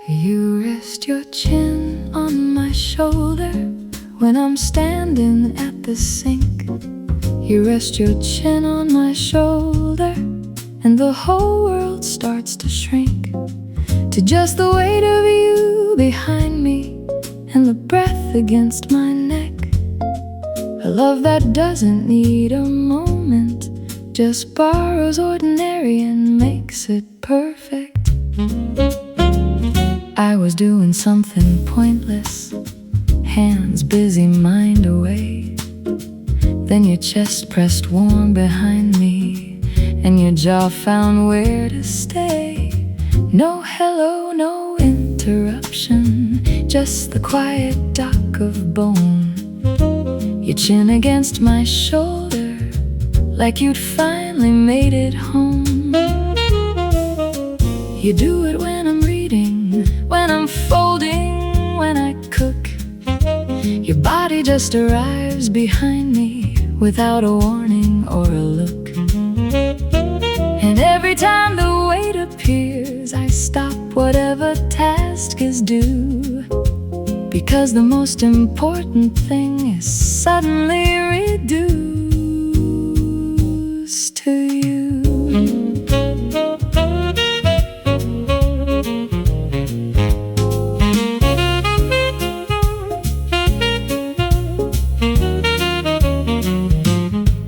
You rest your chin on my shoulder when I'm standing at the sink. You rest your chin on my shoulder, and the whole world starts to shrink to just the weight of you behind me and the breath against my neck. A love that doesn't need a moment, just borrows ordinary and makes it perfect. I was doing something pointless, hands busy, mind away. Then your chest pressed warm behind me, and your jaw found where to stay. No hello, no interruption, just the quiet dock of bone. Your chin against my shoulder, like you'd finally made it home. You do it when I'm reading, when I'm folding, when I cook. Your body just arrives behind me without a warning or a look. And every time the weight appears, I stop whatever task is due, because the most important thing is suddenly reduced to you.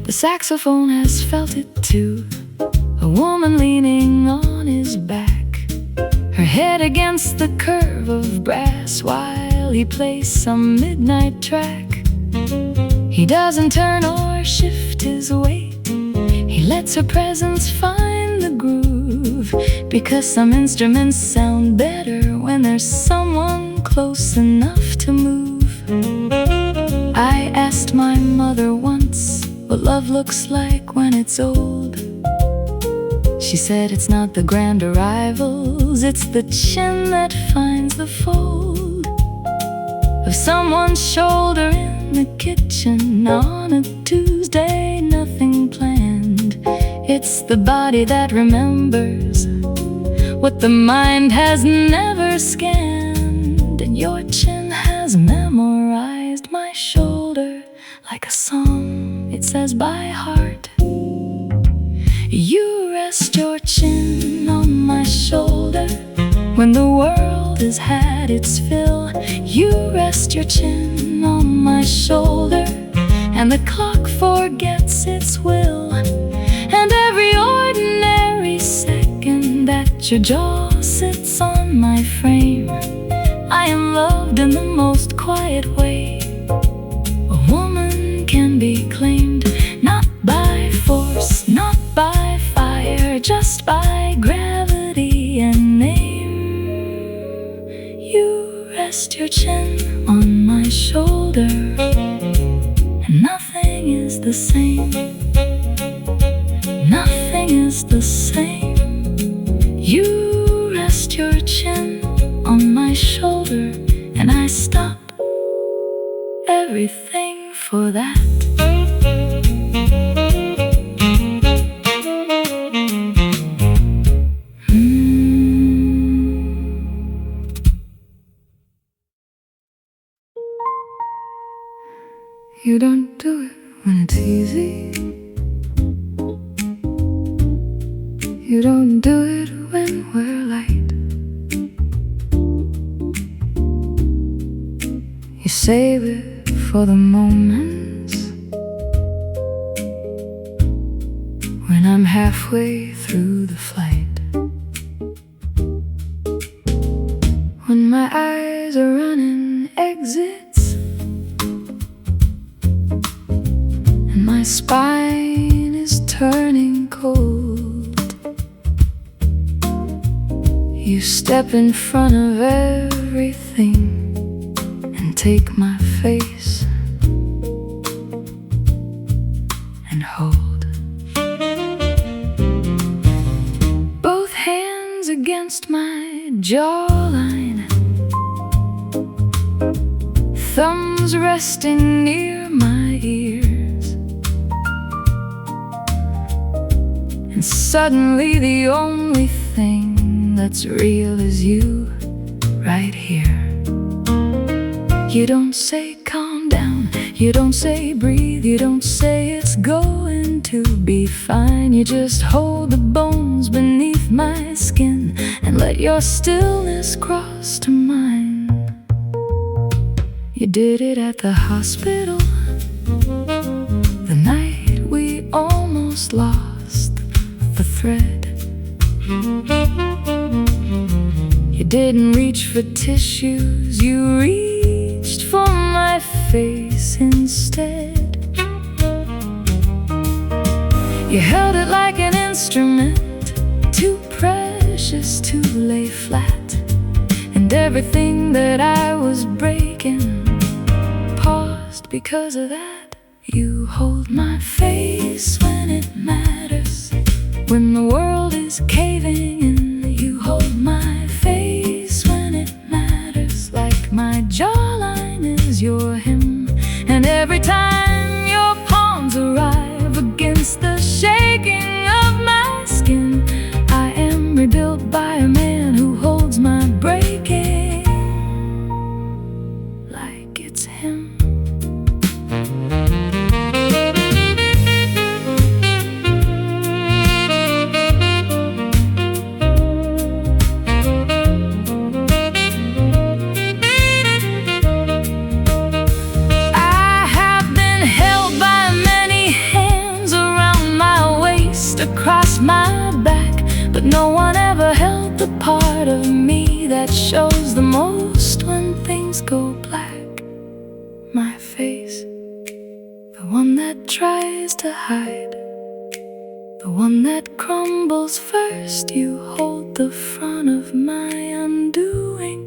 The saxophone has felt it too, a woman leaning on his back, her head against the curve of brass while he plays some midnight track. He doesn't turn or shift his weight, he lets her presence find the groove, because some instruments sound better when there's someone close enough to move. I asked my mother once what love looks like when it's old. She said it's not the grand arrivals, it's the chin that finds the fold of someone's shoulder in the kitchen on a Tuesday, nothing planned. It's the body that remembers what the mind has never scanned, and your chin has memorized my shoulder like a song it says by heart. You rest your chin on my shoulder when the world has had its fill. You rest your chin on my shoulder, and the clock forgets its will. And every ordinary second that your jaw sits on my frame, I am loved in the most quiet way a woman can be claimed. Not by force, not by fire, just by gravity and name. You rest your chin on my shoulder, and nothing is the same. Nothing is the same. You rest your chin on my shoulder, and I stop everything for that. You don't do it when it's easy. You don't do it when we're light. You save it for the moments when I'm halfway through the flight, when my eyes are running exits and my spine is turning cold. You step in front of everything and take my face and hold both hands against my jawline, thumbs resting near my ears, And suddenly the only thing that's real is you right here. You don't say calm down, you don't say breathe, you don't say it's going to be fine. You just hold the bones beneath my skin and let your stillness cross to mine. You did it at the hospital, the night we almost lost the thread. You didn't reach for tissues, you reached for my face instead. You held it like an instrument, too precious to lay flat. And everything that I was breaking paused because of that. You hold my face when it matters, when the world is caving in. You hold my face when it matters, like my jawline is your hymn. And every time your palms arrive against the shaking of my skin, I am rebuilt by a man who holds my breaking like it's him. Across my back, but no one ever held the part of me that shows the most when things go black. My face, the one that tries to hide, the one that crumbles first. You hold the front of my undoing,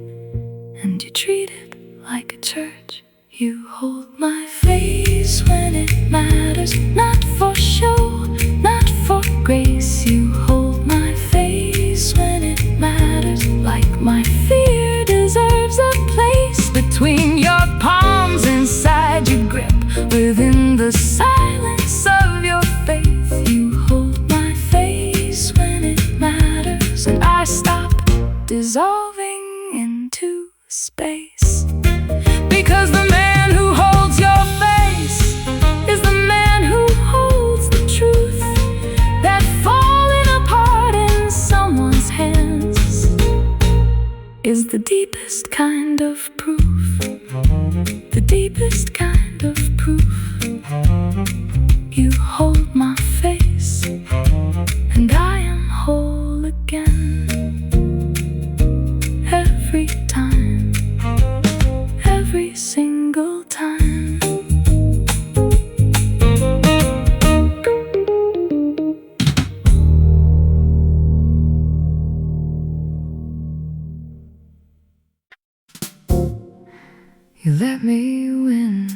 and you treat it like a church. You hold my face when it matters, not for show, not for grace. You hold my face when it matters, like my fear deserves a place between your palms, inside your grip, within the silence of your faith. You hold my face when it matters, and I stop dissolving into space. Because the man who holds your face is the man who holds the truth that falling apart in someone's hands is the deepest kind of proof. The deepest kind of proof. You hold my face, and I am whole again. Every time, every single time. You let me win,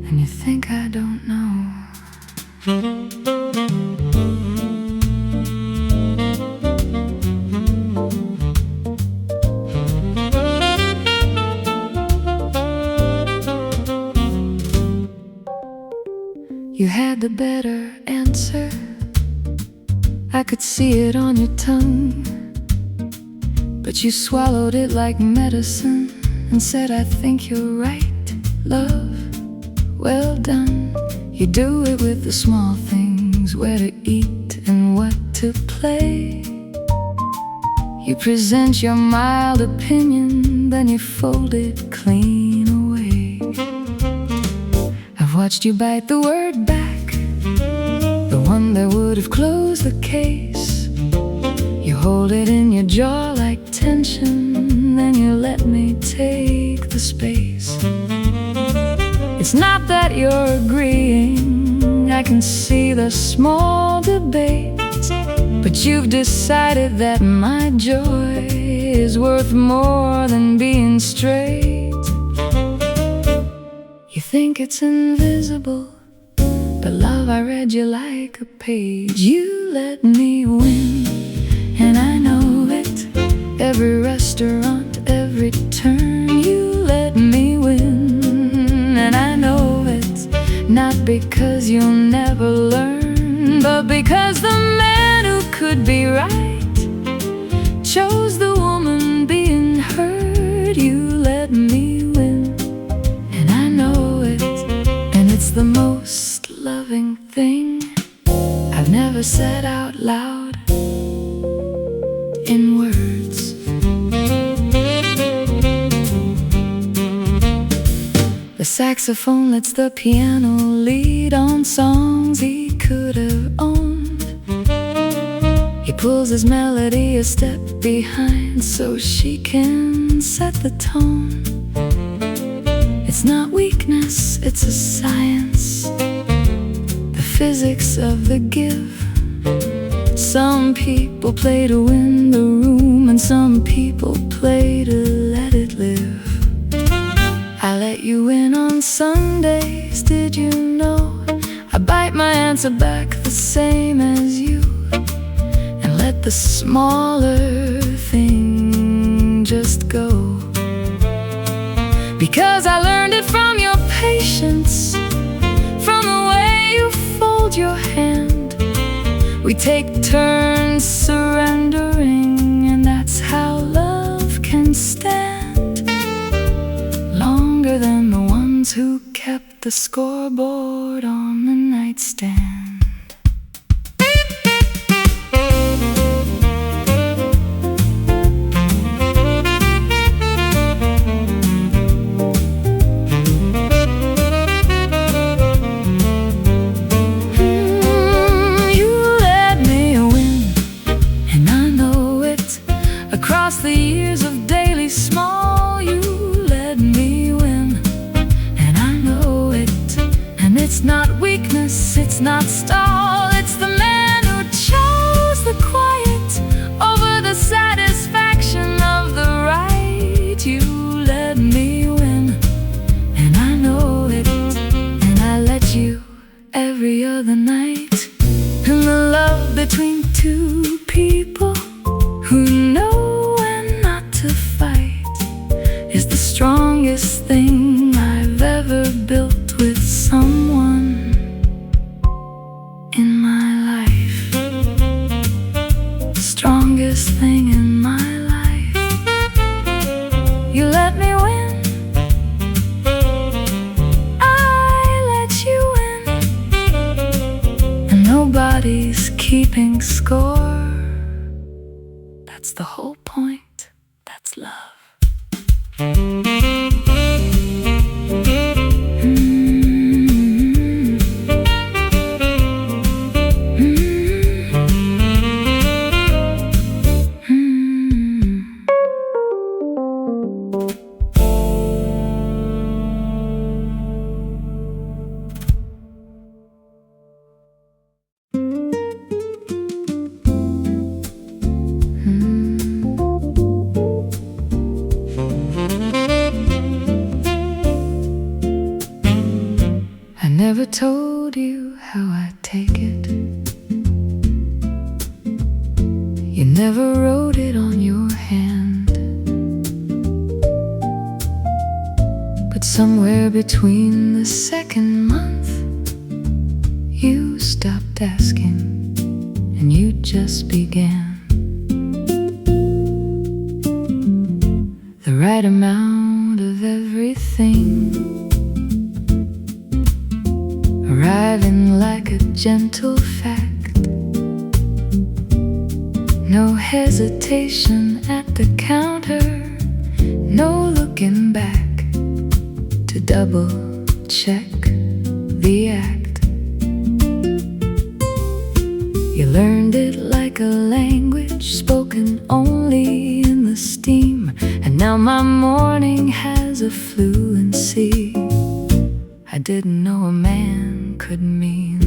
and you think I don't know. You had the better answer, I could see it on your tongue. But you swallowed it like medicine and said, I think you're right, love, well done. You do it with the small things, where to eat and what to play. You present your mild opinion, then you fold it clean away. I've watched you bite the word back, the one that would have closed the case. You hold it in your jaw like tension, then you let me take the space. It's not that you're agreeing, I can see the small debates, but you've decided that my joy is worth more than being straight. You think it's invisible, but love, I read you like a page. You let me win, and I know it. Every restaurant, every turn, you let me win, and I know it. Not because you'll never learn, but because the man who could be right chose the most loving thing I've never said out loud in words. The saxophone lets the piano lead on songs he could have owned. He pulls his melody a step behind so she can set the tone. It's not weakness, it's a science, the physics of the give. Some people play to win the room, and some people play to let it live. I let you in on Sundays, did you know? I bite my answer back the same as you, and let the smaller thing just go. Because I learned it from your patience, from the way you fold your hand. We take turns surrendering, and that's how love can stand longer than the ones who kept the scoreboard on the nightstand. Across the years of daily small, you let me win, and I know it. And it's not weakness, it's not stall, it's the man who chose the quiet over the satisfaction of the right. You let me win, and I know it. And I let you every other night. And the love between two people who know strongest thing I've ever built with someone in my life. Strongest thing in my life. You let me win, I let you win, and nobody's keeping score. That's the whole point, that's love. Never told you how I take it. You never wrote it on your hand. But somewhere between the second month, you stopped asking, and you just began. The right amount of everything, arriving like a gentle fact. No hesitation at the counter, no looking back to double check the act. You learned it like a language spoken only in the steam, and now my morning has a fluency I didn't know a man could mean.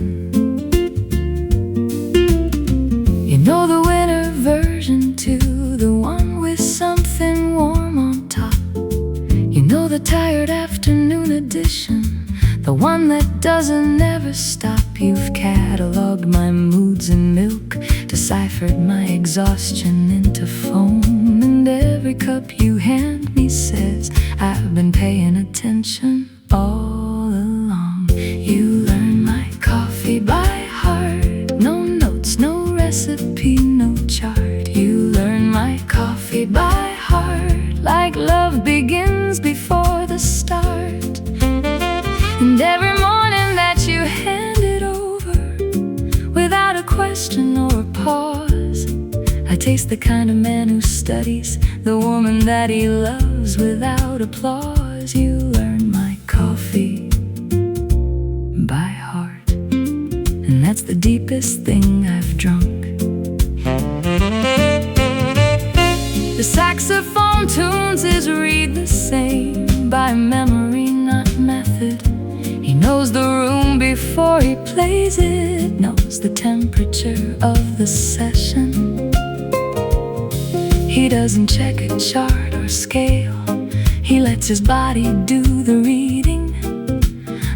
You know the winter version too, the one with something warm on top. You know the tired afternoon edition, the one that doesn't ever stop. You've cataloged my moods in milk, deciphered my exhaustion into foam, and every cup you hand me says I've been paying attention all along. You learn my coffee by heart, no notes, no recipe, no chart. You learn my coffee by heart, like love begins before the start. And every morning that taste the kind of man who studies the woman that he loves without applause. You learn my coffee by heart, and that's the deepest thing I've drunk. The saxophone tunes his reed the same, by memory, not method. He knows the room before he plays it, knows the temperature of the session. He doesn't check a chart or scale, he lets his body do the reading.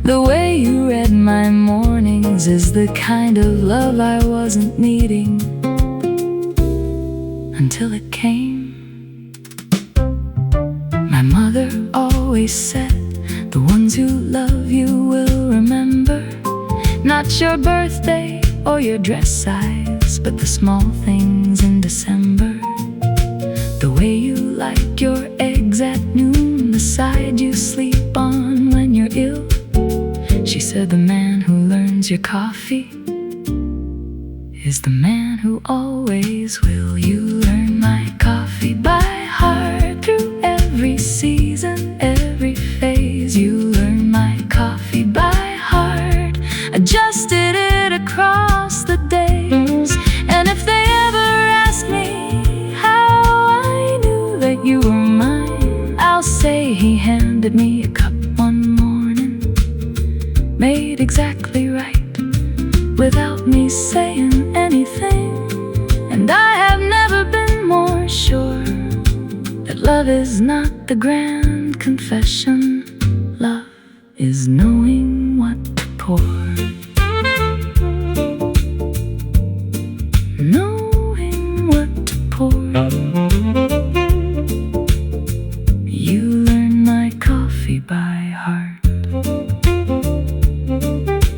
The way you read my mornings is the kind of love I wasn't needing, until it came. My mother always said, the ones who love you will remember, not your birthday or your dress size, but the small things in December. The way you like your eggs at noon, the side you sleep on when you're ill. She said the man who learns your coffee is the man who always will. You learn my coffee by heart through every season, every phase. You learn my coffee by heart, adjusted it across the days. And if they ever ask me how I knew that you were mine, I'll say he handed me a cup one morning, made exactly right, without me saying anything. And I have never been more sure that love is not the grand confession. Love is knowing what to pour, knowing what to pour. You learn my coffee by heart,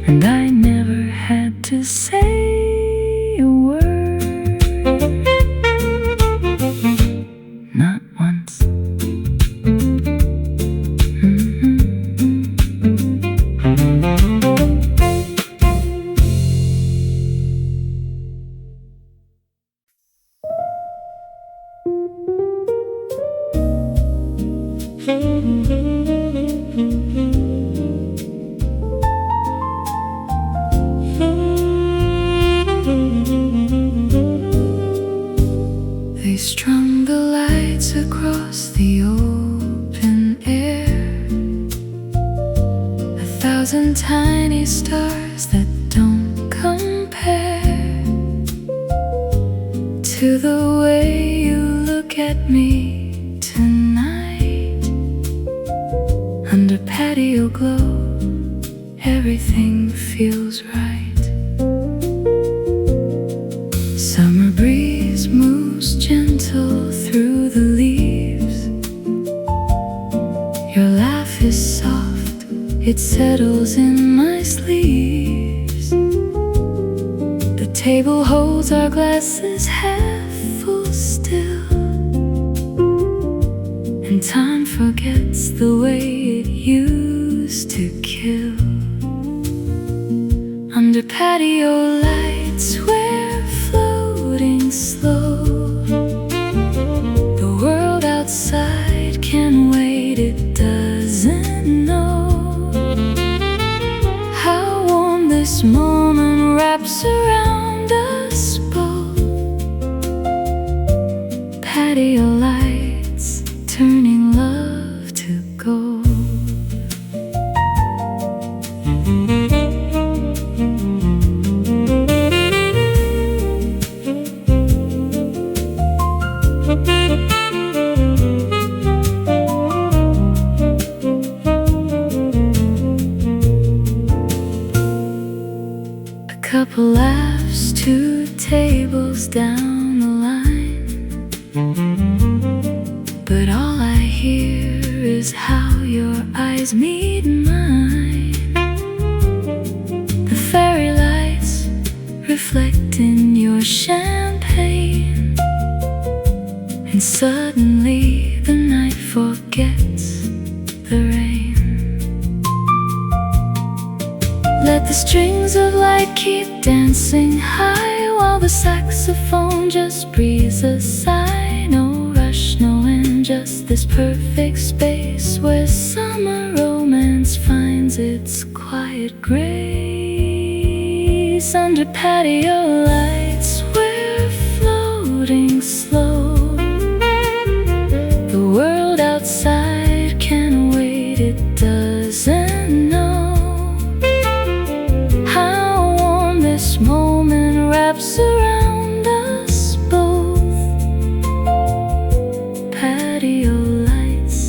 and I never had to say a word, not once. They strung the lights across the open air, 1,000 tiny stars that don't compare to the way you look at me tonight. Under patio glow, everything feels right. Summer breeze moves gentle through the leaves. Your laugh is soft, it settles in my sleeves. The table holds our glasses half full still, and time forgets the way it used to kill. Under patio lights we're floating slow. The world outside can wait, it doesn't know how warm this moment wraps around us both. Patio lights turning love to gold. A couple laughs, 2 tables down the line, but all I hear is how your eyes meet mine. The fairy lights reflect in your champagne, and suddenly the night forgets the rain. Let the strings of light keep dancing high while the saxophone just breathes a sigh. No rush, no end, just this perfect space where summer romance finds its quiet grace. Under patio lights we're floating slow. The world outside can wait, it doesn't know how warm this moment wraps around us both. Patio lights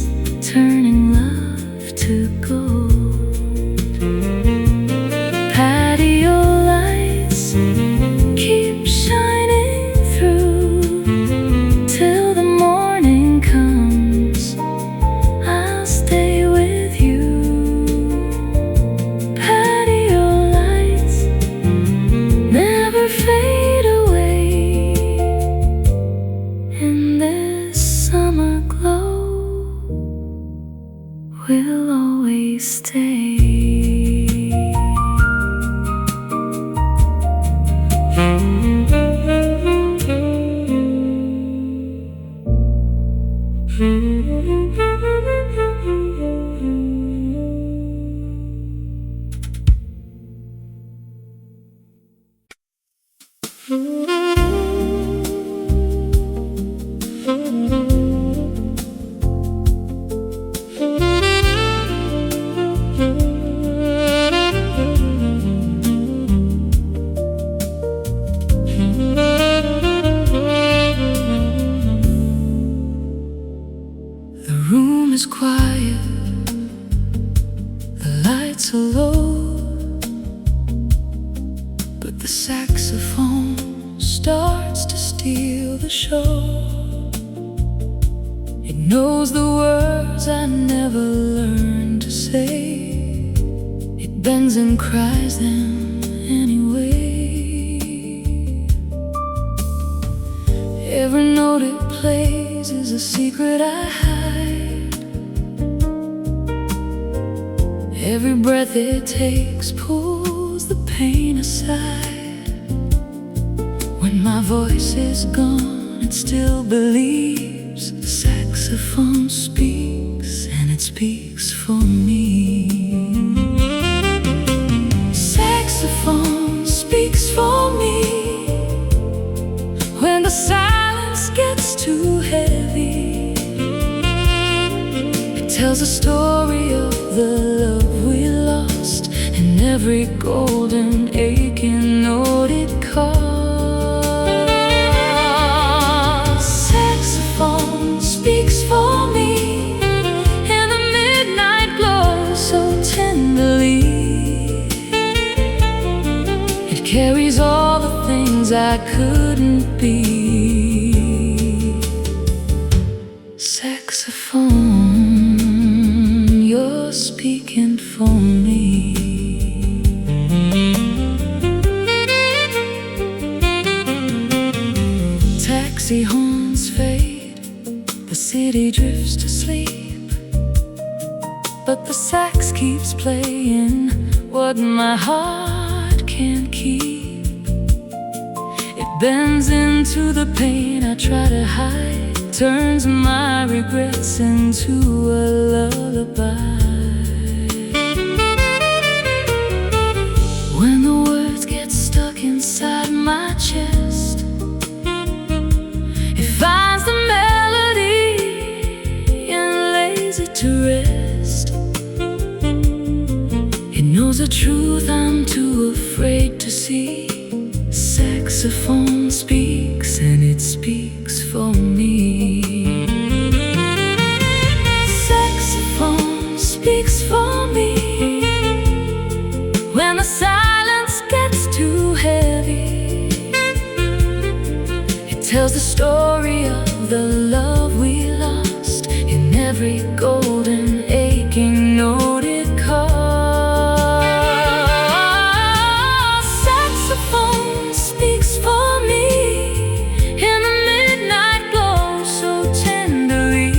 turning love to gold. Patio lights keep shining through till the morning comes. I'll stay with you. Patio lights never fade away. In this summer glow, we'll always stay. The room is quiet, the lights are low, but the saxophone starts to steal the show. It knows the words I never learned to say. It bends and cries them anyway. Every note it plays is a secret I hide. Every breath it takes pulls the pain aside. When my voice is gone, it still believes. The saxophone speaks, and it speaks for me. Saxophone speaks for me. When the silence gets too heavy, it tells a story of the love we lost, and every golden aching note it cost. Saxophone speaks for me in the midnight glow so tenderly. It carries all the things I couldn't be. Saxophone, you're speaking for me. Taxi horns fade, the city drifts to sleep, but the sax keeps playing what my heart can't keep. It bends into the pain I try to hide, turns my regrets into a lullaby. When the words get stuck inside my chest, it finds the melody and lays it to rest. It knows a truth I'm too afraid to see. Saxophone speaks, and it speaks for me. Saxophone speaks for me. When the silence gets too heavy, it tells the story of the love we lost in every golden aching note it cost. Saxophone speaks for me in the midnight glow so tenderly.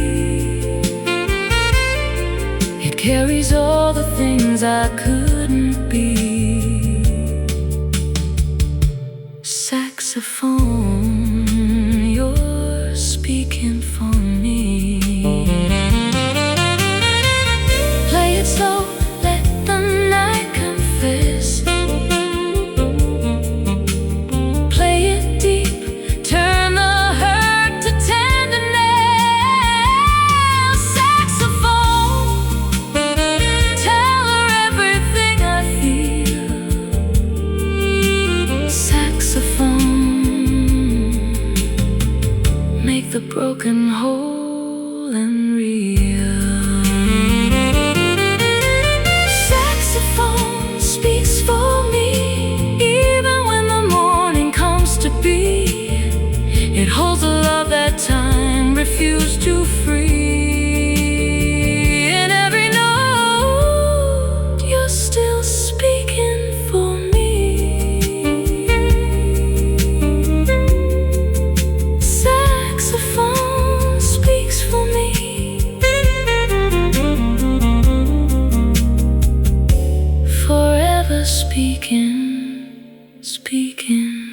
It carries all the things I couldn't be. Saxophone. speaking for me. Play it slow, let the night confess. Play it deep, turn the hurt to tenderness. Saxophone, tell her everything I feel. Saxophone, make the broken whole and real. Saxophone speaks for me, even when the morning comes to be. It holds a love that time refused to free. In every note, you're still speaking for me. Saxophone speaks for me. Forever speaking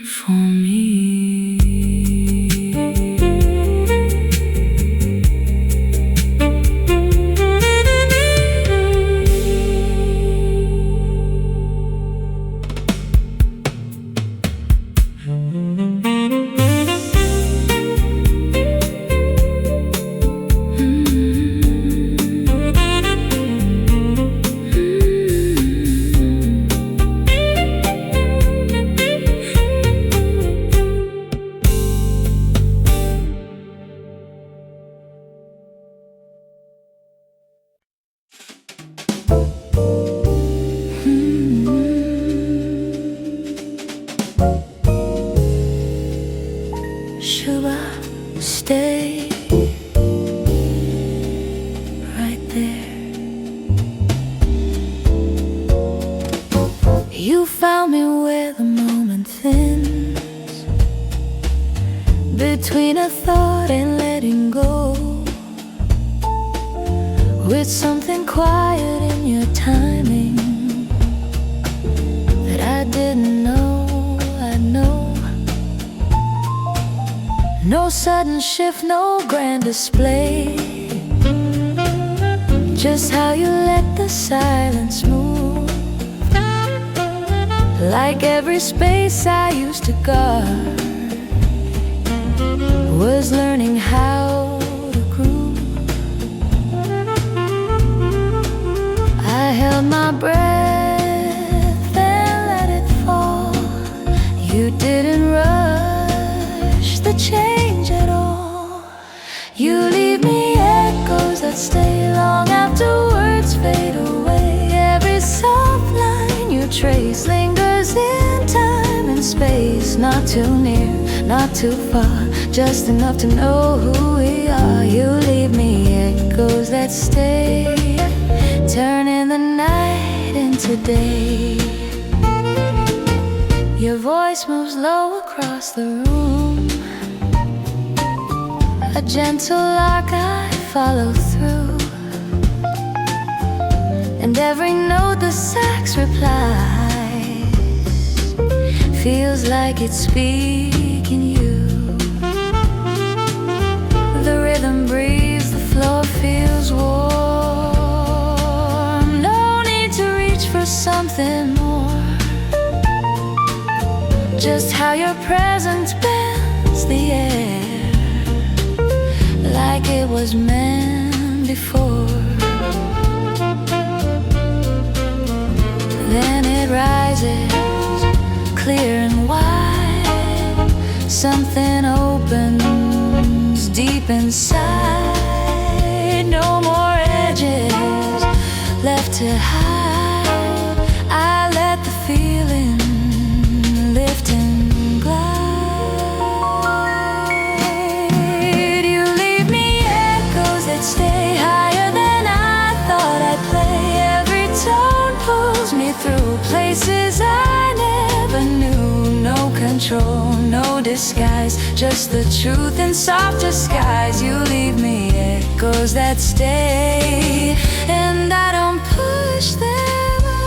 for me. Should I stay right there? You found me where the moment thins, between a thought and letting go, with something quiet in your timing that I didn't know I'd know. No sudden shift, no grand display, just how you let the silence move. Like every space I used to guard was learning how to groove. I held my breath and let it fall. You didn't rush the change at all. You leave me echoes that stay long after words fade away. Every soft line you trace lingers in time and space. Not too near, not too far, just enough to know who we are. You leave me echoes that stay, turning the night into day. Your voice moves low across the room, a gentle arc I follow through, and every note the sax replies feels like it's speaking you. The rhythm breathes, the floor feels warm. No need to reach for something more, just how your presence bends the air, like it was meant before. Then it rises, clear and wide. Something opens deep inside. No more edges left to hide. I let the feeling lift and glide. You leave me echoes that stay higher than I thought I'd play. Every tone pulls me through places I never knew. No control, no disguise, just the truth in softer skies. You leave me echoes that stay, and I don't push them away.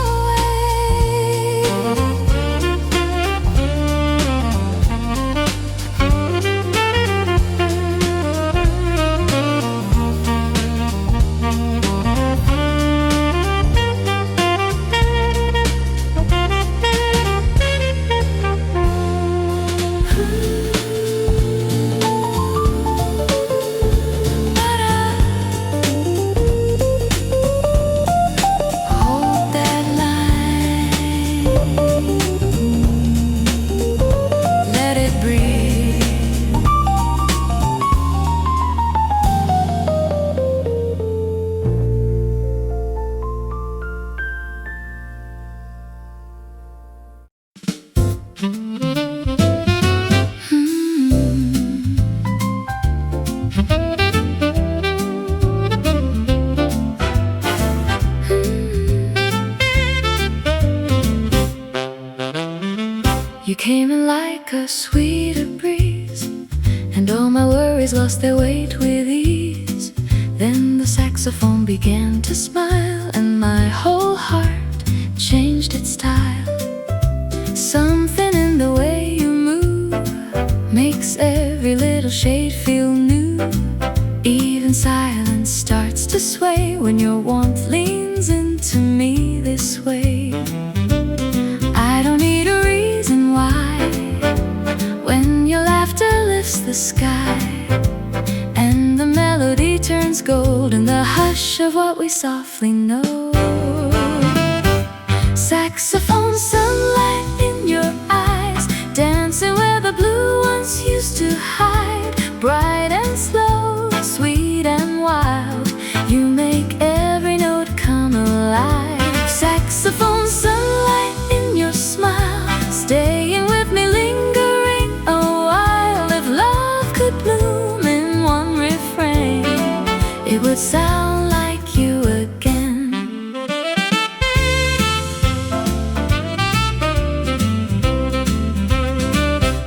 a sweeter breeze, and all my worries lost their weight with ease. Then the saxophone began to smile, and my whole heart changed its style. Something in the way you move makes every little shade feel new. Even silence starts to sway when your warmth leans into me this way. I don't need a reason why, when your laughter lifts the sky, and the melody turns gold in the hush of what we softly know. Saxophone, sunlight in your eyes, dancing where the blue ones used to hide. Bright and slow, sweet and wild, you make every note come alive. Saxophone, sunlight in your smile, staying with me, lingering a while. If love could bloom in one refrain, it would sound like you again.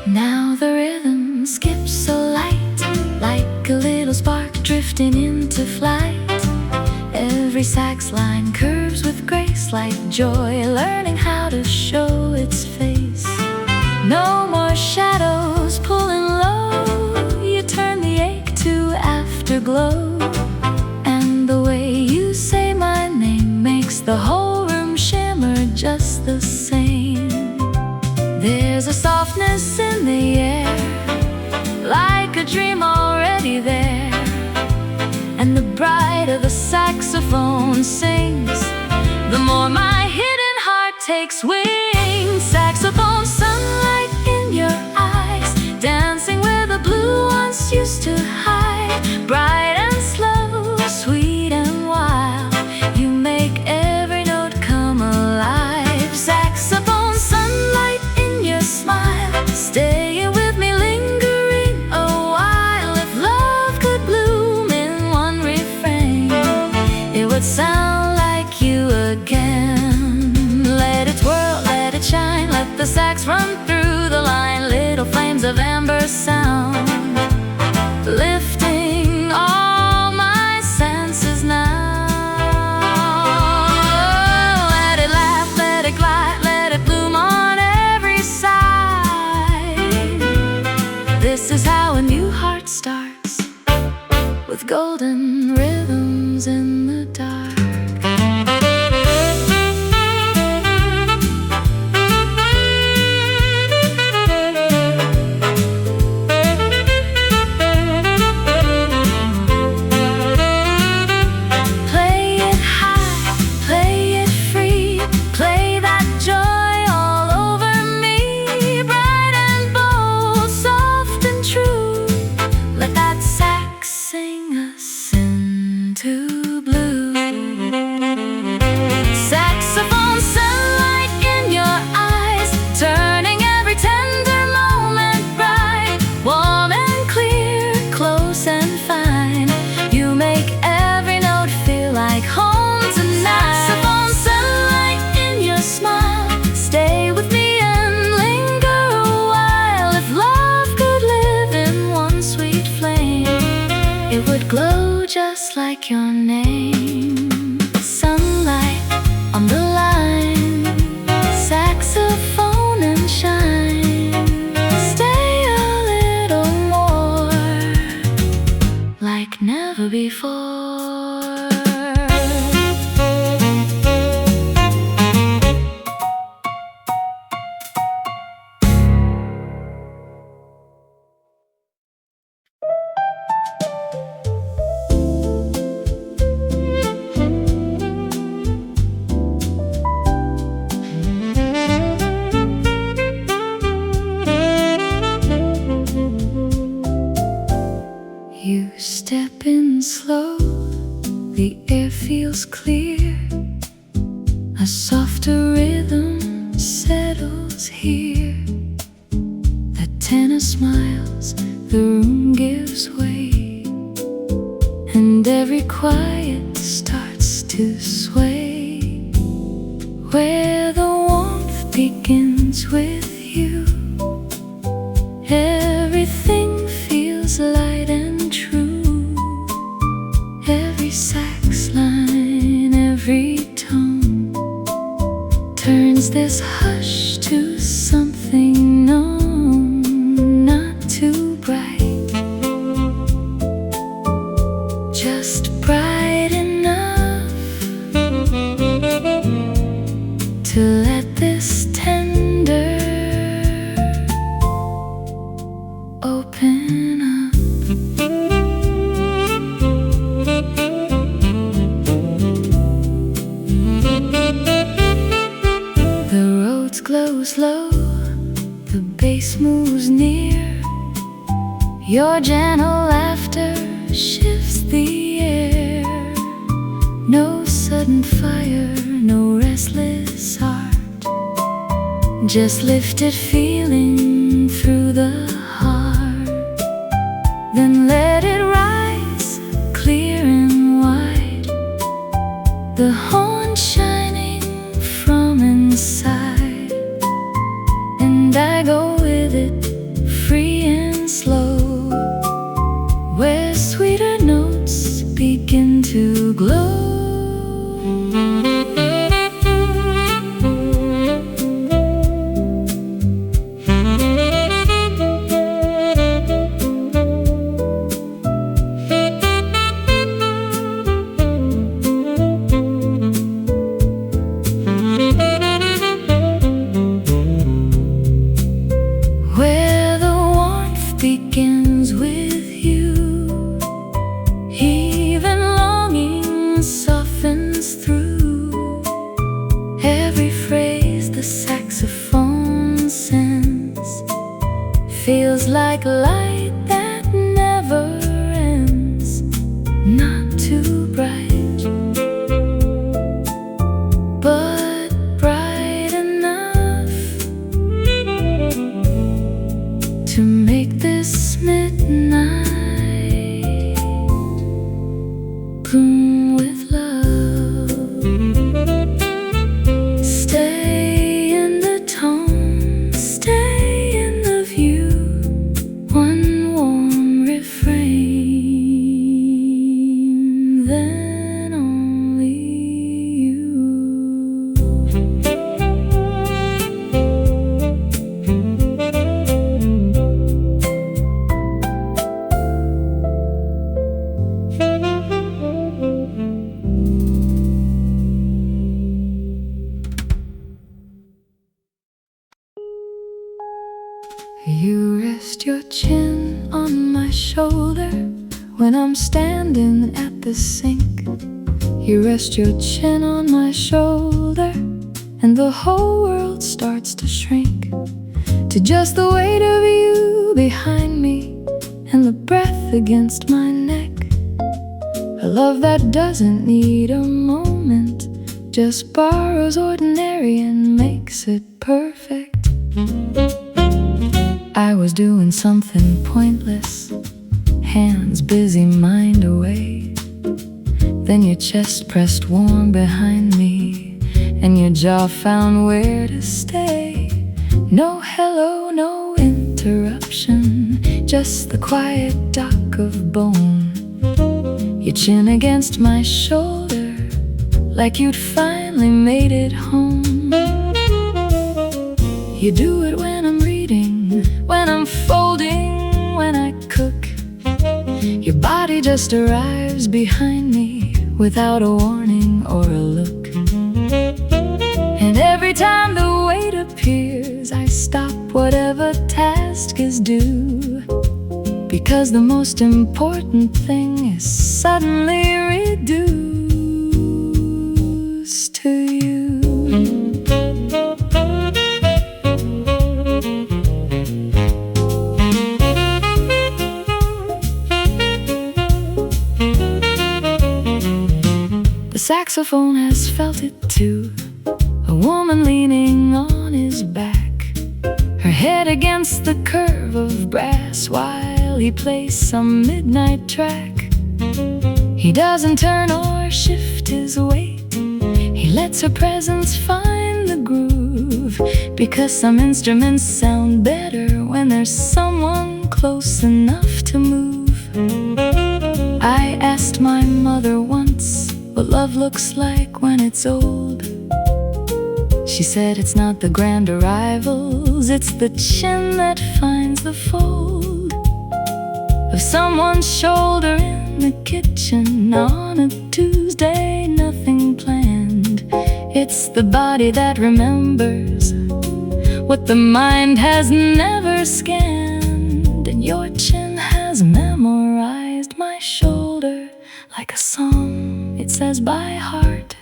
Now the rhythm skips so light, like a little spark drifting into flight. Every sax line curves with grace, like joy learning how to show its face. No more shadows pulling low, you turn the ache to afterglow. And the way you say my name makes the whole room shimmer just the same. There's a softness in the air, like a dream already there. And the brighter the saxophone sings, the more my hidden heart takes wing. Saxophone, sunlight in your eyes, dancing where the blue ones used to hide. Bright and slow, sweet and wild, you make every note come alive. Saxophone, sunlight in your smile, staying with me, lingering a while. If love could bloom in one refrain, it would sound like you again. Let it twirl, let it shine, let the sax run through the line. Little flames of amber sound, lifting all my senses now. Let it laugh, let it glide, let it bloom on every side. This is how a new heart starts, with golden rhythms in the dark. Play it high, play it free, play that joy all over me. Bright and bold, soft and true, let that sax sing us into blue. Saxophone, sunlight in your eyes, turning every tender moment bright. Warm and clear, close and fine, you make every note feel like home tonight. Saxophone, sunlight in your smile, stay with me and linger a while. If love could live in one sweet flame, it would glow just like your name. Sunlight on the line, saxophone and shine. Stay a little more, like never before. You step in slow, the air feels clear. A softer rhythm settles here. The tenor smiles, the room gives way, and every quiet starts to sway. Where the warmth begins with you, is light and true. Every sax line, every tone turns this hush to something known. Not too bright, just bright enough to let this tender open up. The roads glow slow, the bass moves near. Your gentle laughter shifts the air. No sudden fire, no restless heart, just lifted feeling through the heart. Then let it rise, clear and wide, the horn shining from inside. And I go with it, free and slow, where sweeter notes begin to glow. Where the warmth begins with you, even longing softens through every phrase the saxophone sends. Feels like light that never ends. Not too bright, but bright enough to make this midnight bloom with love. Stay in the tone, stay in the view. One warm refrain, then only you. You rest your chin on my shoulder when I'm standing at the sink. You rest your chin on my shoulder, and the whole world starts to shrink to just the weight of you behind me and the breath against my neck. A love that doesn't need a moment, just borrows ordinary and makes it perfect. I was doing something pointless, hands busy, mind away. Then your chest pressed warm behind me, and your jaw found where to stay. No hello, no interruption, just the quiet dock of bone. Your chin against my shoulder, like you'd finally made it home. You do it when I'm reading, when I'm folding, when I cook. Your body just arrives behind me without a warning or a look. And every time the weight appears, I stop whatever task is due, because the most important thing is suddenly reduced to you. The saxophone has felt it too, a woman leaning on his back, her head against the curve of brass while he plays some midnight track. He doesn't turn or shift his weight, he lets her presence find the groove, because some instruments sound better when there's someone close enough to move. love looks like when it's old. She said it's not the grand arrivals, it's the chin that finds the fold of someone's shoulder in the kitchen on a Tuesday, nothing planned. It's the body that remembers what the mind has never scanned, and your chin has memorized my shoulder like a song it says by heart.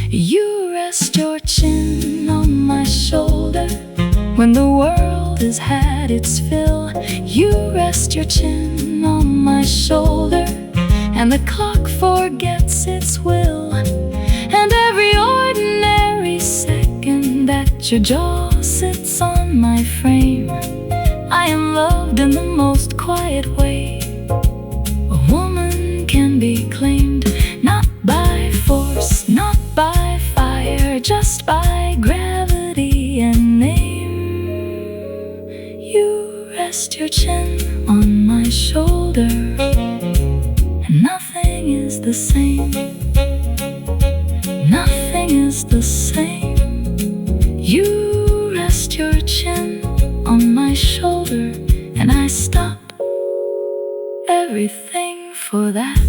You rest your chin on my shoulder when the world has had its fill. You rest your chin on my shoulder and the clock forgets its will. And every ordinary second that your jaw sits on my frame, I am loved in the most quiet way a woman can be claimed. Not by force, not by fire, just by gravity and name. You rest your chin on my shoulder, and nothing is the same. Nothing is the same. You rest your chin on my shoulder, and I stop everything for that.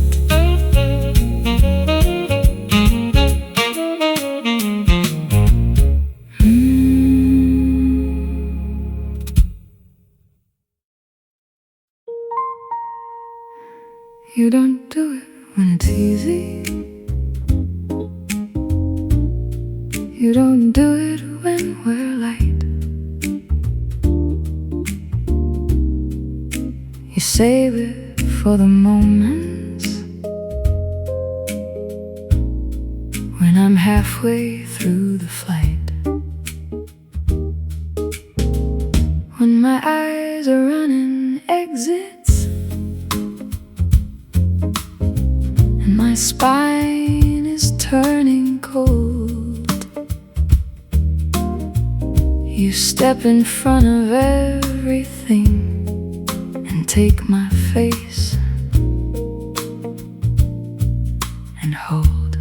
You don't do it when it's easy. You don't do it when we're light. You save it for the moments when I'm halfway through the flight, when my eyes are running exits and my spine is turning cold. You step in front of everything and take my face and hold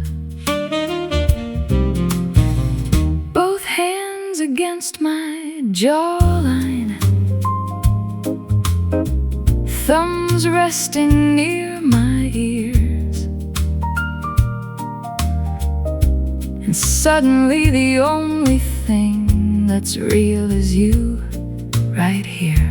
both hands against my jawline, thumbs resting near my ears, and suddenly the only thing that's real is you right here.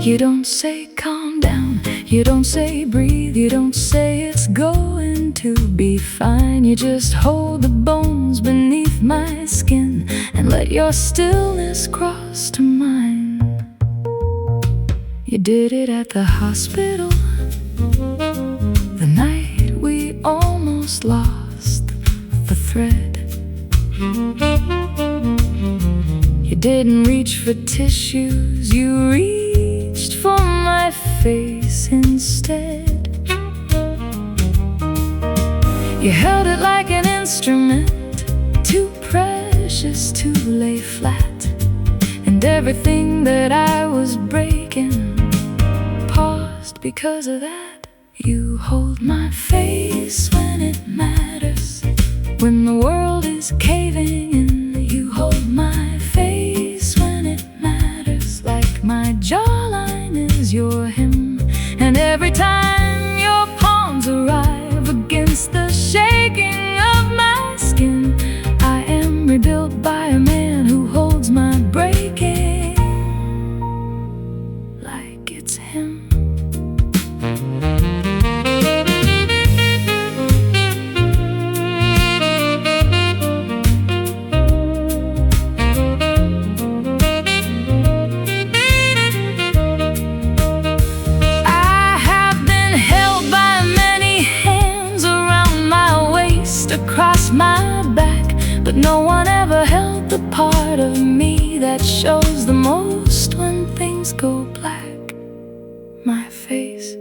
You don't say calm down, you don't say breathe, you don't say it's going to be fine. You just hold the bones beneath my skin and let your stillness cross to mine. You did it at the hospital, the night we almost lost the thread. You didn't reach for tissues, you reached for my face instead. You held it like an instrument, too precious to lay flat. And everything that I was breaking paused because of that. You hold my face when it matters, when the world is caving in. You hold my face when it matters, like my jawline is your hymn. And every time your palms arrive against the shaking of my skin, I am rebuilt by a man who holds my breaking like it's him. Across my back, but no one ever held the part of me that shows the most when things go black. My face,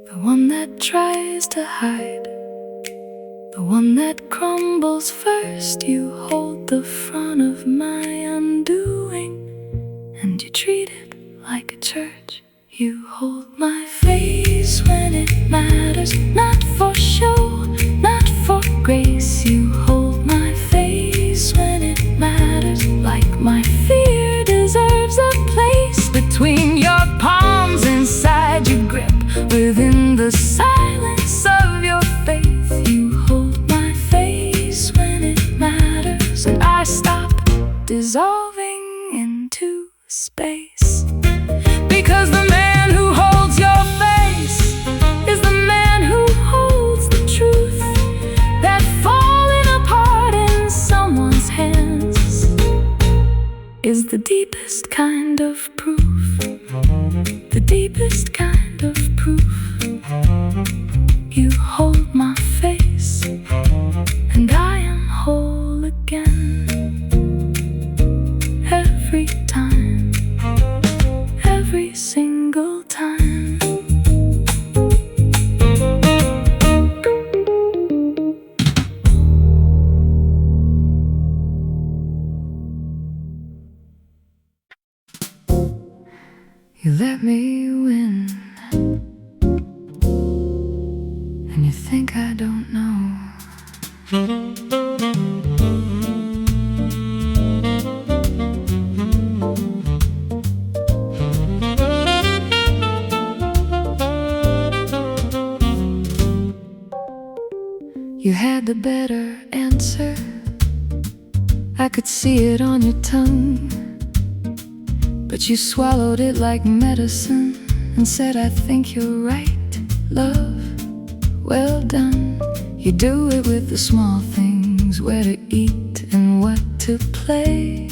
the one that tries to hide, the one that crumbles first. You hold the front of my undoing, and you treat it like a church. You hold my face when it matters, not for show, not for grace. You hold my face when it matters, like my fear deserves a place between your palms, inside your grip, within the silence of your faith. You hold my face when it matters, and I stop dissolving into space. Because the man who holds your face is the man who holds the truth that falling apart in someone's hands is the deepest kind of proof. The deepest kind of proof. You hold my face, and I am whole again. Every time, every single time. You let me win, and you think I don't know. You had the better answer, I could see it on your tongue. But you swallowed it like medicine and said, I think you're right, love, well done. You do it with the small things, where to eat and what to play.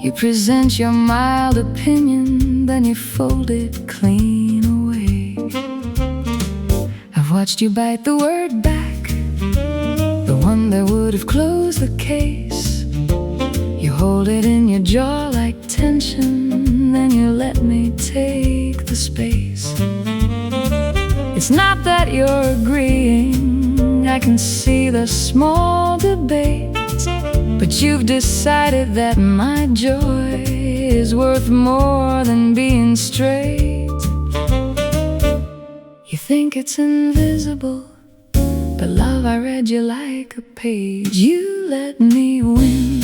You present your mild opinion, then you fold it clean away. I've watched you bite the word back, the one that would have closed the case. You hold it in your jaw like tension, then you let me take the space. It's not that you're agreeing, I can see the small debates, but you've decided that my joy is worth more than being straight. You think it's invisible, but love, I read you like a page. You let me win,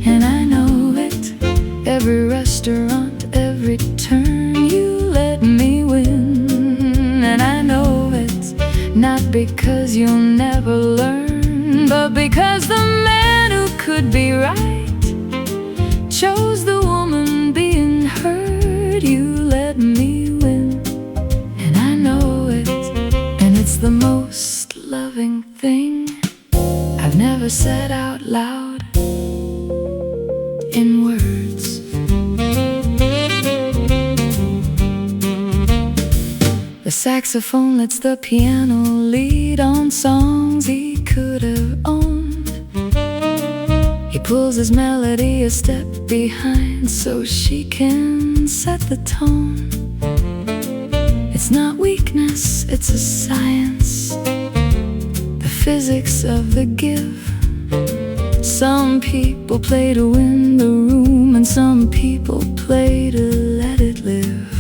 and I know it. Every restaurant, every turn, you let me win, and I know it. Not because you'll never learn, but because the man who could be right chose the woman being heard. You let me win, and I know it. And it's the most loving thing I've never said out loud in words. The saxophone lets the piano lead on songs he could have owned. He pulls his melody a step behind so she can set the tone. It's not weakness, it's a science, the physics of the give. Some people play to win the room, and some people play to let it live.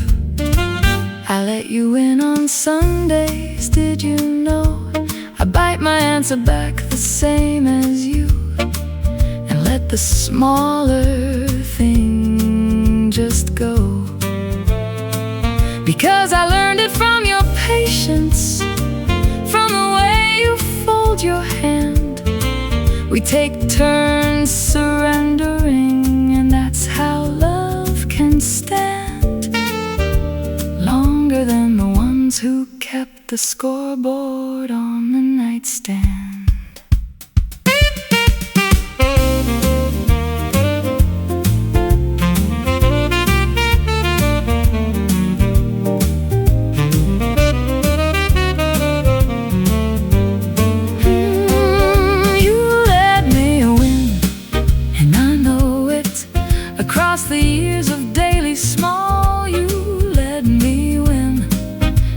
I let you in on Sundays, did you know? I bite my answer back the same as you, and let the smaller thing just go. Because I learned it from your patience, from the way you fold your hand. We take turns surrendering, and that's how love can stand longer than the ones who kept the scoreboard on the nightstand. Across the years of daily small, you let me win,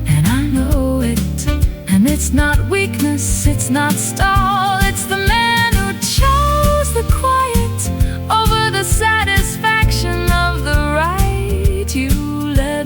and I know it. And it's not weakness, it's not stall, it's the man who chose the quiet over the satisfaction of the right. You let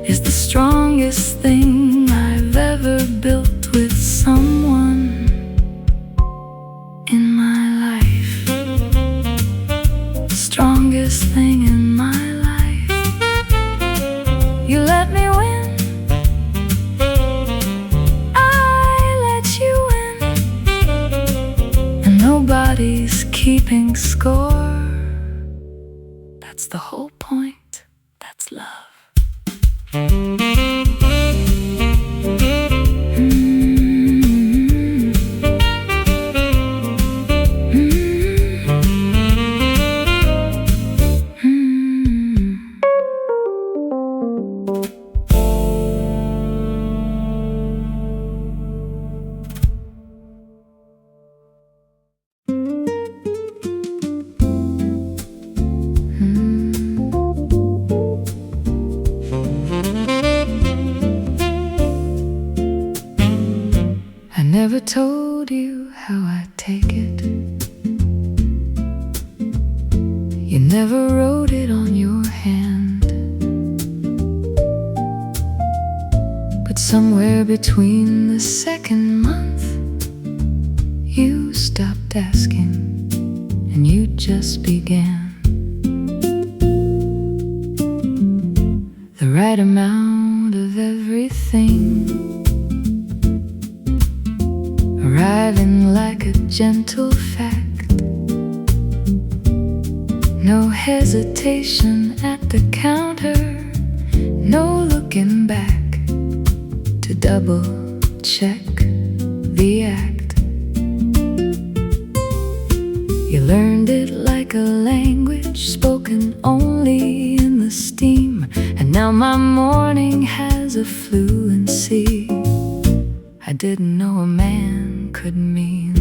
is the strongest thing I've ever built with someone in my life. Strongest thing in my life. You let me win, I let you win, and nobody's keeping score. That's the whole point, that's love. Never told you how I take it. You never wrote it on your hand, but somewhere between the second month you stopped asking and you just began. The right amount of everything, arriving like a gentle fact. No hesitation at the counter, no looking back to double check the act. You learned it like a language spoken only in the steam, and now my morning has a fluency I didn't know a man could mean.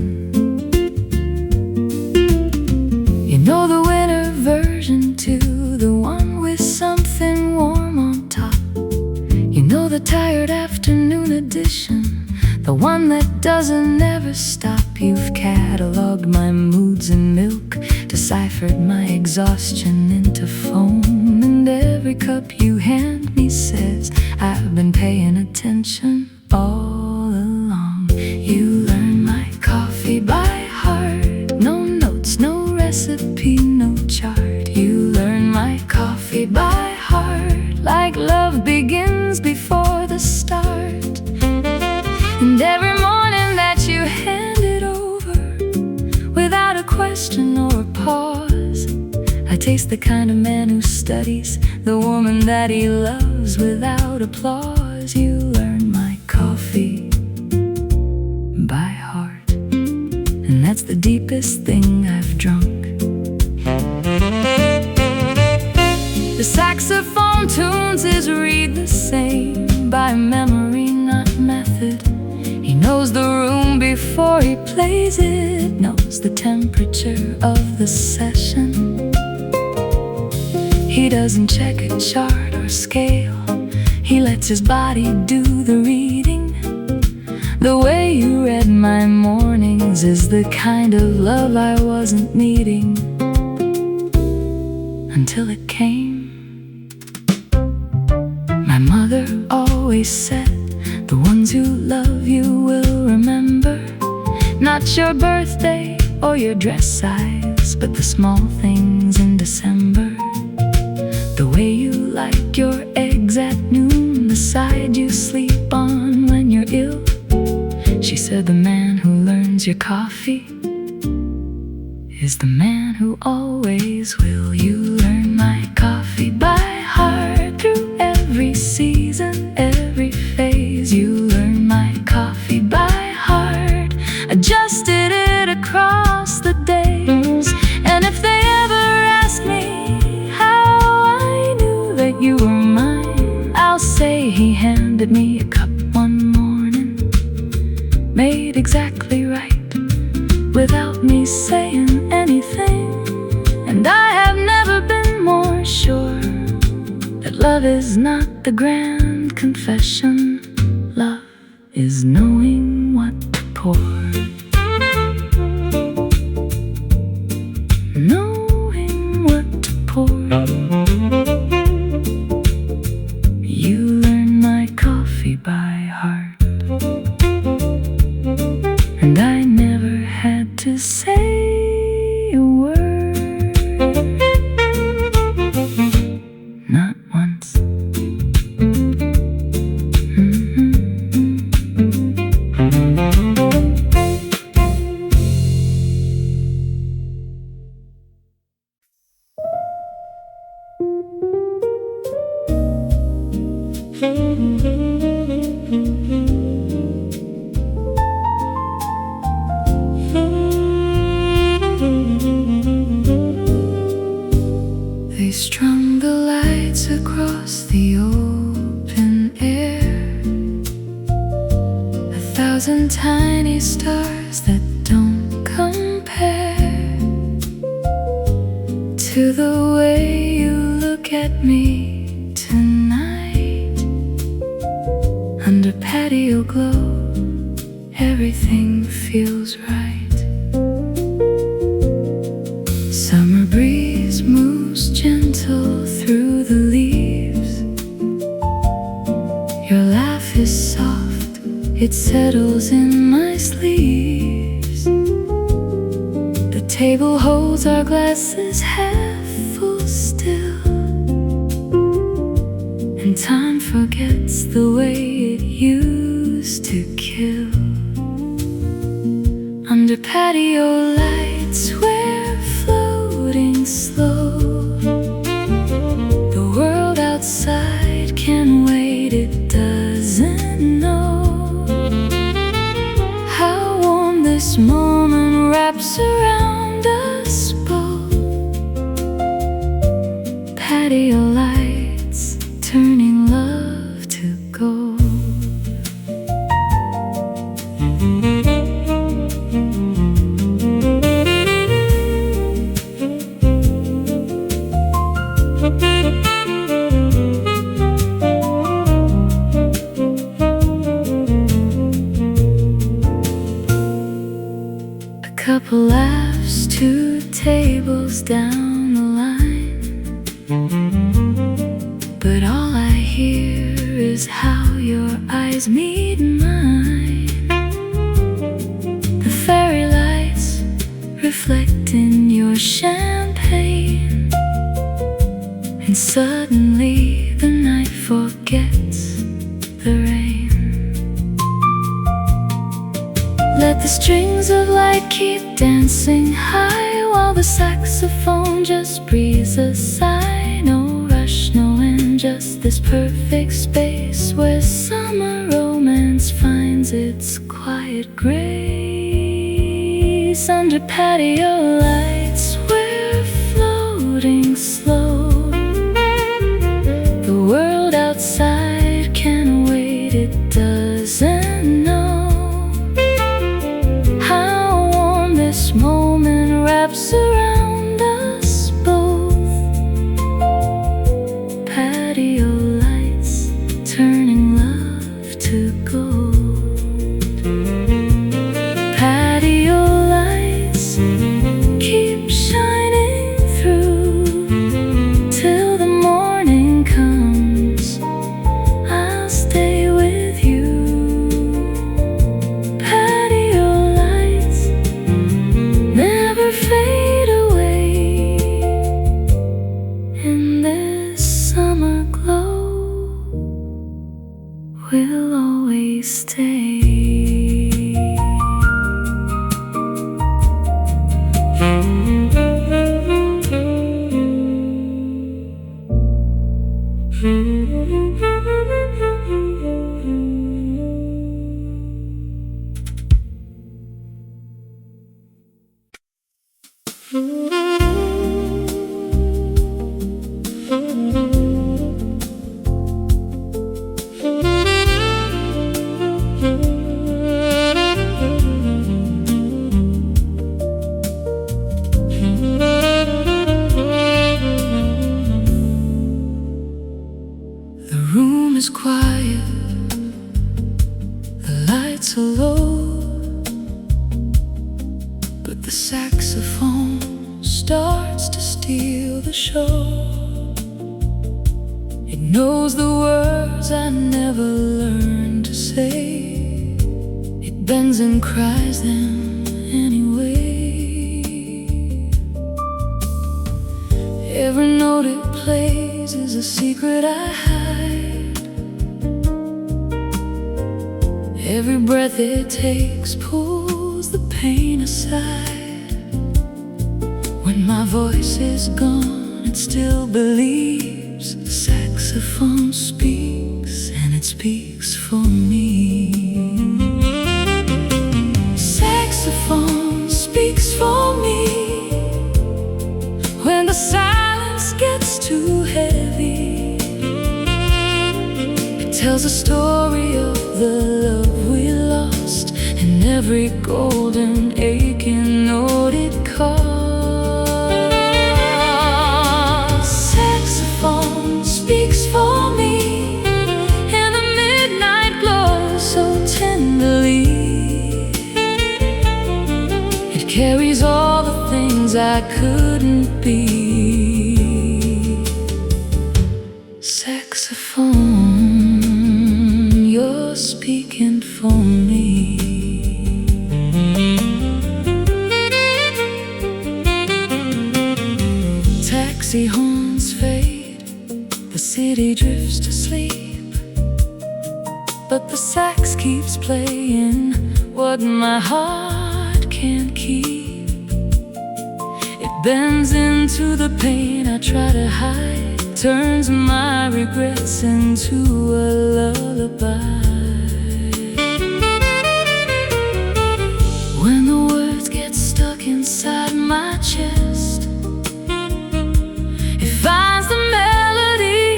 You know the winter version too, the one with something warm on top. You know the tired afternoon edition, the one that doesn't ever stop. You've cataloged my moods in milk, deciphered my exhaustion into foam, and every cup you hand me says I've been paying attention all along. You learn my coffee by heart, no notes, no recipe, no chart. You learn my coffee by heart, like love begins before the start. And every morning that you hand it over, without a question or a pause, I taste the kind of man who studies the woman that he loves without applause. You learn my coffee by heart, and that's the deepest thing I've drunk. The saxophone tunes his reed the same, by memory, not method. He knows the room before he plays it, knows the temperature of the session. He doesn't check a chart or scale, he lets his body do the reading. The way you read my mornings is the kind of love I wasn't needing until it came. My mother always said, the ones who love you will remember, not your birthday or your dress size, but the small things in December. The way you like your eggs at noon, the side you sleep on when you're ill. She said the man who learns your coffee is the man who always will. You learn my coffee by heart, through every season, every phase. You learn my coffee by heart, adjusted it across the days. And if they ever ask me how I knew that you were mine, I'll say he handed me a cup one morning, made exactly right, without me saying anything. And I have never been more sure that love is not the grand confession. Love is knowing what to pour, knowing what to pour. You They strung the lights across the open air, 1,000 tiny stars that don't compare to the way you look at me tonight. Under patio glow, everything feels right. Summer breeze moves gentle through the leaves. Your laugh is soft, it settles in my sleeves. The table holds our glasses half full still, and time forgets the way it used to kill. Under patio lights we're floating slow. The world outside can wait, it doesn't know how warm this moment wraps around us both. Patio lights turning love to gold. A couple laughs, 2 tables down the line, but all I hear is how your eyes meet mine. The fairy lights reflect in your champagne, and suddenly the night forgets the rain. Let the strings of light keep dancing high, while the saxophone just breathes a sigh. No rush, no end, just this perfect space where summer romance finds its quiet grace. Under patio lights we're floating slow. The world outside can wait, it doesn't know how warm this moment wraps around us both. Patio lights turning love to gold. Patio lights keep shining through till the morning comes. I'll stay with you. Patio lights never fade away. In this summer glow, we'll always stay. The room is quiet, the lights are low, but the saxophone starts to steal the show. It knows the words I never learned to say. It bends and cries them anyway. Every note it plays is a secret I hide. Every breath it takes pulls the pain aside. When my voice is gone, it still believes. The saxophone speaks, and its speaks for me. Saxophone speaks for me when the silence gets too heavy. It tells a story of the love we lost and every golden aching note it caused. Saxophone speaks for me in the midnight glow so tenderly. It carries all the things I couldn't be. Saxophone, you're speaking for me. Taxi horns fade, the city drifts to sleep, but the sax keeps playing what my heart can't keep. It bends into the pain I try to hide, turns my regrets into a lullaby. When the words get stuck inside my chest, it finds the melody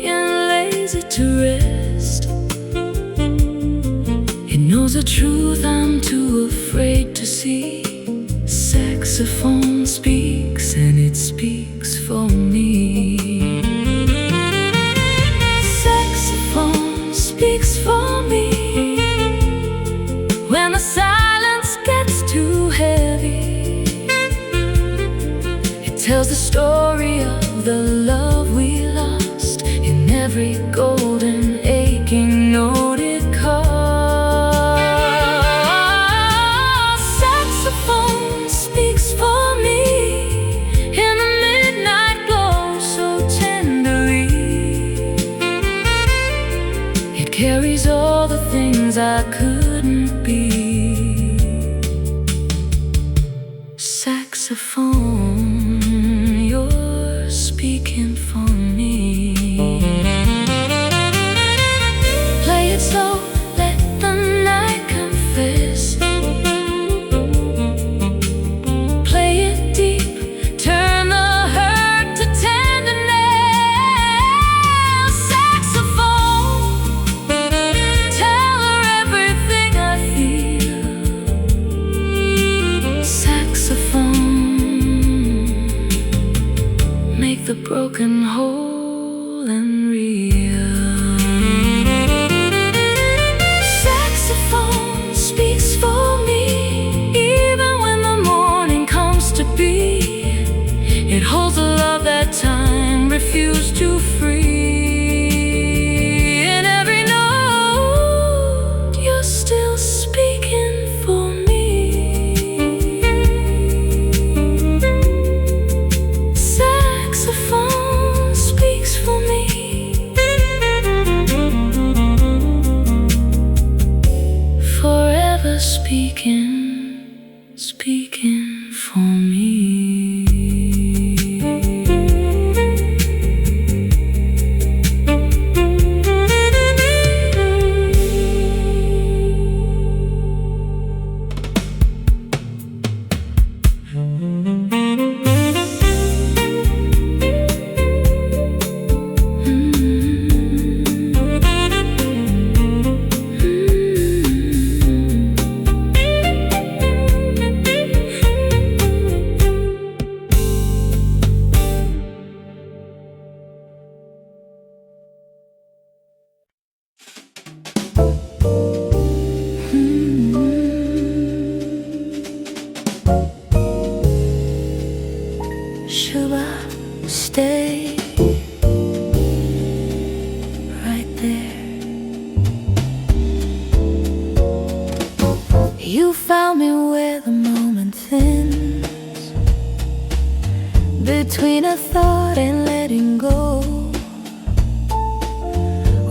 and lays it to rest. It knows a truth I'm too afraid to see. Saxophone speaks and it speaks for me. Saxophone speaks for me when the silence gets too heavy. It tells the story of the love we lost in every golden aching note it caused. Saxophone speaks for me in the midnight glow so tenderly. It carries all the things I couldn't be. Saxophone, you're speaking for me. Play it slow, let the night confess. Play it deep, turn the hurt to tenderness. Saxophone, tell her everything I feel. Saxophone, make the broken whole and real. Saxophone speaks for me even when the morning comes to be. It holds a love that time refused to free. In every note, you're still speaking for me. Saxophone speaks for me. Forever speaking, speaking for me. Should I stay right there? You found me where the moment thins between a thought and letting go,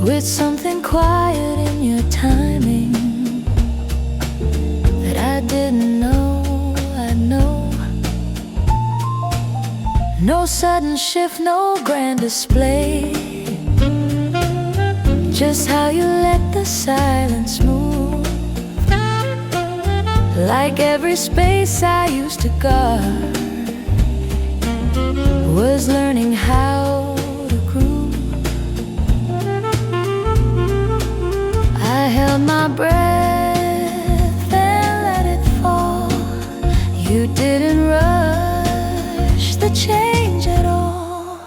with something quiet in your timing that I didn't know I'd know. No sudden shift, no grand display, Just how you let the silence move, like every space I used to guard was learning how to groove. I held my breath and let it fall. You didn't rush the change at all.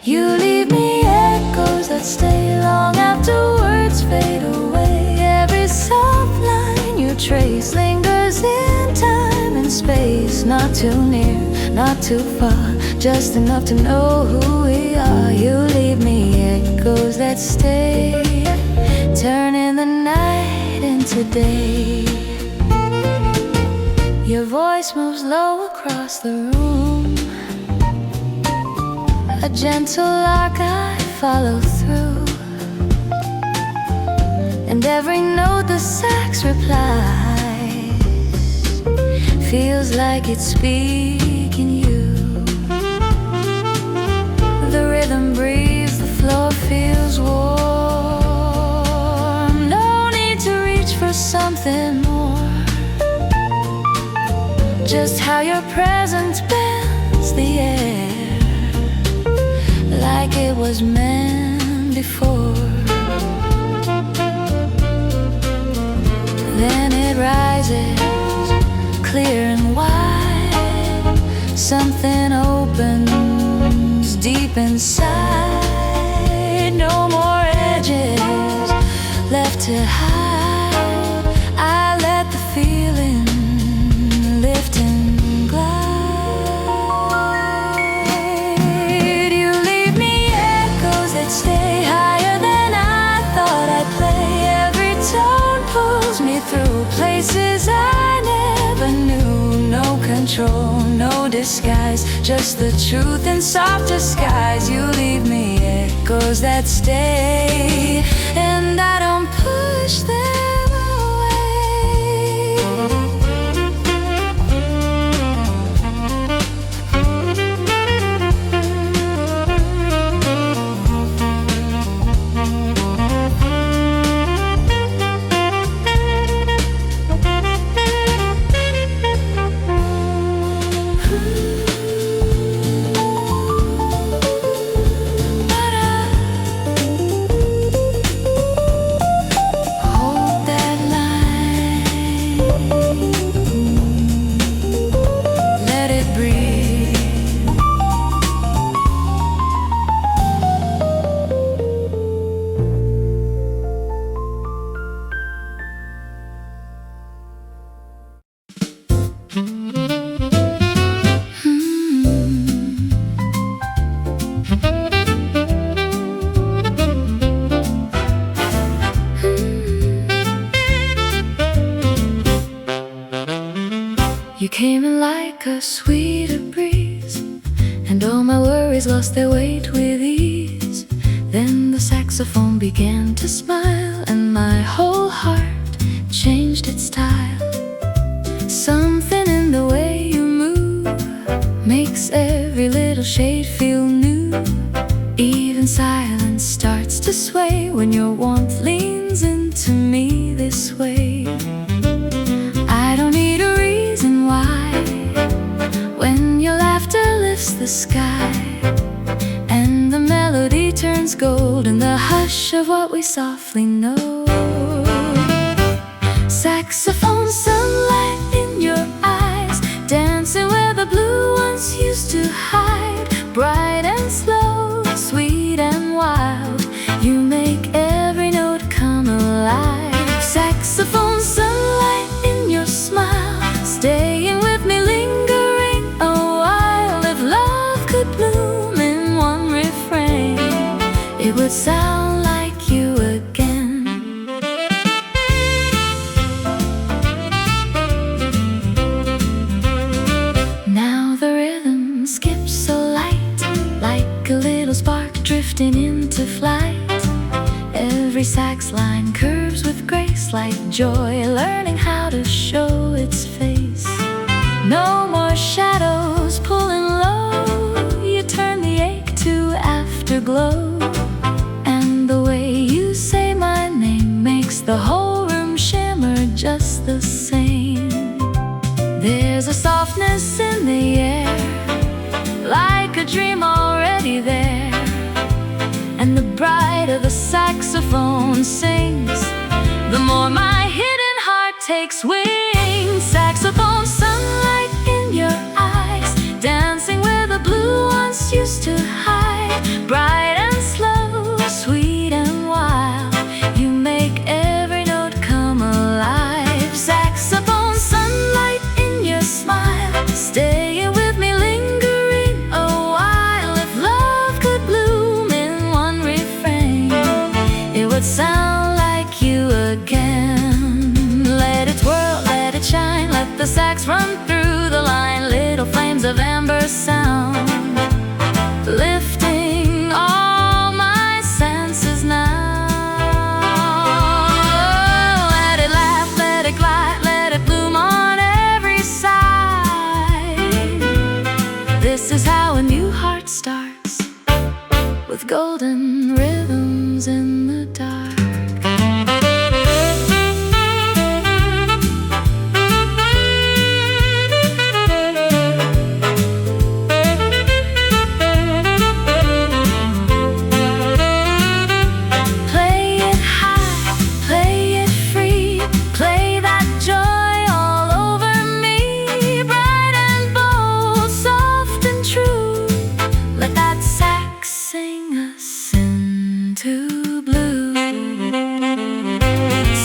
You leave me echoes that stay long after words fade away. Every soft line you trace lingers in time and space. Not too near, not too far, just enough to know who we are. You leave me echoes that stay, turning the night into day. Your voice moves low across the room, a gentle arc I follow through, and every note the sax replies feels like it's speaking you. The rhythm breathes, the floor feels warm. No need to reach for something more, just how your presence bends the air, like it was meant before. Then it rises, clear and wide. Something opens deep inside. No more edges left to hide. I let the feeling lift and glide. You leave me echoes that stay higher than I thought I'd play. Every tone pulls me through places I never knew. No control, no disguise, just the truth in softer skies. You leave me echoes that stay, and I don't push them away. You came in like a sweeter breeze, and all my worries lost their weight with ease. Then the saxophone began to smile, and my whole heart changed its style. Something in the way you move makes every little shade feel new. Even silence starts to sway when your warmth leans into me this way. I don't need a reason why, when your laughter lifts the sky, and the melody turns gold in the hush of what we softly know. Saxophone sunlight in your eyes, dancing where the blue ones used to hide. Bright and slow, sweet and wild, you make every note come alive. Saxophone sunlight in your smile, staying with me, lingering a while. If love could bloom in one refrain, it would sound like you again. Now the rhythm skips so light, like a little spark drifting into flight. Every sax line curves with grace, like joy learning how to show its face. No more shadows pulling low, you turn the ache to afterglow. And the way you say the whole room shimmer just the same. There's a softness in the air, like a dream already there. And the brighter the saxophone sings, the more my hidden heart takes wings. Saxophone, sunlight in your eyes, dancing where the blue once used to hide. Bright and slow, sweet and wild, you make every note come alive. Saxophone, sunlight in your smile, staying with me, lingering a while. If love could bloom in one refrain, it would sound like you again. Let it twirl, let it shine, let the sax run through the line. Little flames of amber sound, lifting all my senses now. Let it laugh, let it glide, let it bloom on every side. This is how a new heart starts, with golden rhythms in the dark.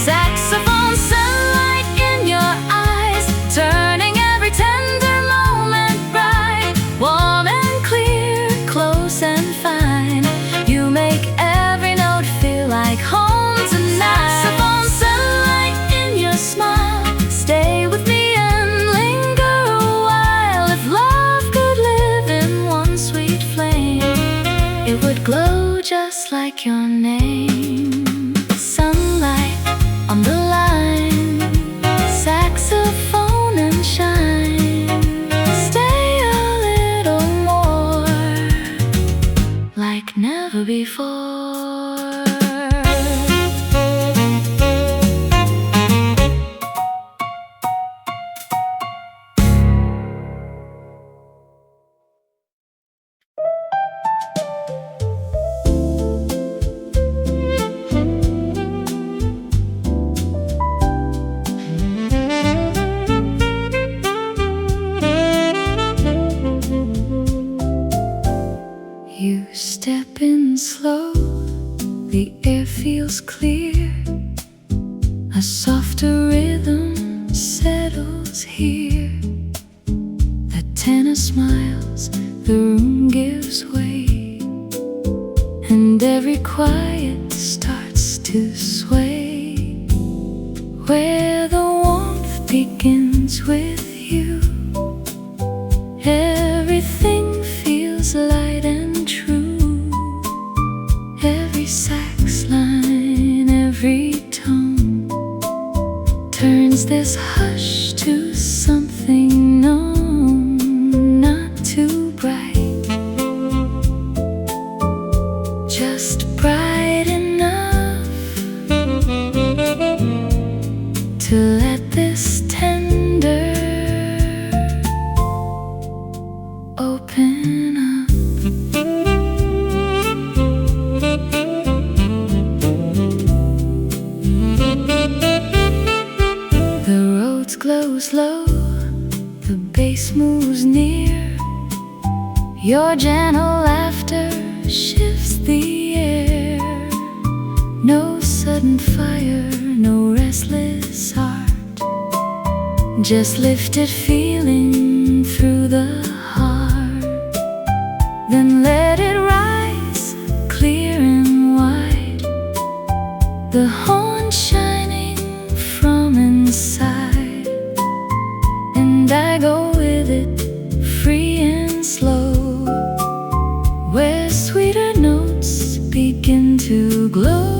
Saxophone, sunlight in your eyes, turning every tender moment bright. Warm and clear, close and fine, you make every note feel like home tonight. Saxophone, sunlight in your smile, stay with me and linger a while. If love could live in one sweet flame, it would glow just like your name. Sunlight on the line, saxophone and shine. Stay a little more, like never before. You step in slow, the air feels clear. A softer rhythm settles here. The tenor smiles, the room gives way, and every quiet starts to sway. Where the warmth begins with you, everything feels light and true. Every sax line, every tone turns this hush to something known. Not too bright, just bright enough to let this tender open up. The roads glow slow, the bass moves near. Your gentle laughter shifts the air. No sudden fire, no restless heart, just lifted feeling through the heart. Then let it rise, clear and wide, the horn shining from inside. And I go with it, free and slow, where sweeter notes begin to glow.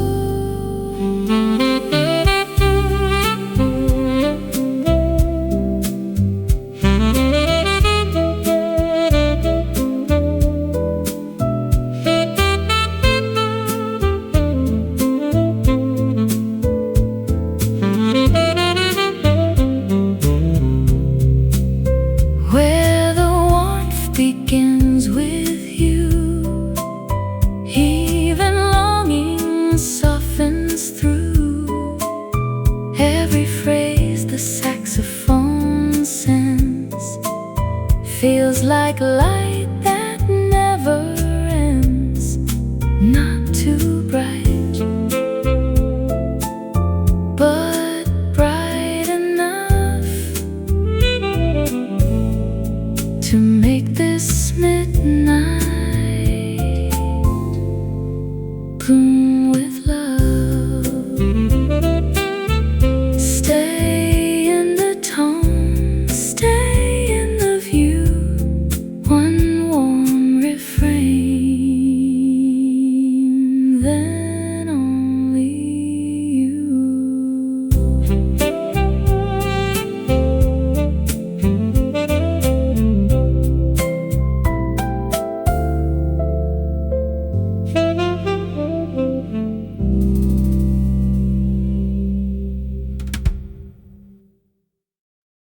like light